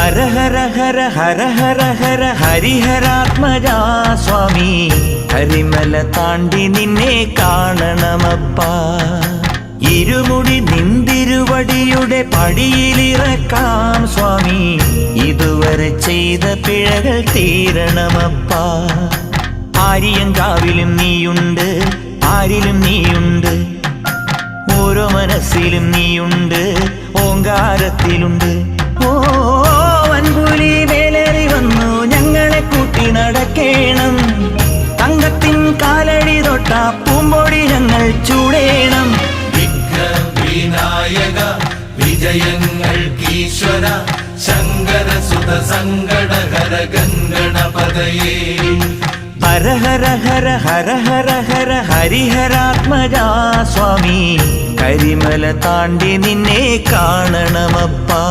ഹര ഹര ഹര ഹര ഹര ഹര ഹരിഹരാത്മജാ സ്വാമി, കരിമല താണ്ടി നിന്നെ കാണണമപ്പാ. ഇരുമുടി നിന്തിരുവടിയുടെ പടിയിലിറക്കാം സ്വാമി, ഇതുവരെ ചെയ്ത പിഴകൾ തീരണമപ്പാ. ആര്യങ്കാവിലും നീയുണ്ട്, ആരിലും നീയുണ്ട്, ഓരോ മനസ്സിലും നീയുണ്ട്, ഓങ്കാരത്തിലുണ്ട്. ഓ വൻപുലി വേലേറി വന്നു ഞങ്ങളെ കൂട്ടി നടക്കേണം, തങ്കത്തിൻ കാലടി തൊട്ട പൂമ്പൊടി ഞങ്ങൾ ചൂടേണം. വിഘ്നവിനായക വിജയങ്ങൾക്കീശ്വര ശങ്കര സുത സങ്കടഹര ഗംഗണപതയേ. ഹര ഹര ഹര ഹര ഹര ഹര ഹരിഹരാത്മജാ സ്വാമി, കരിമല താണ്ടി നിന്നെ കാണണമപ്പാ.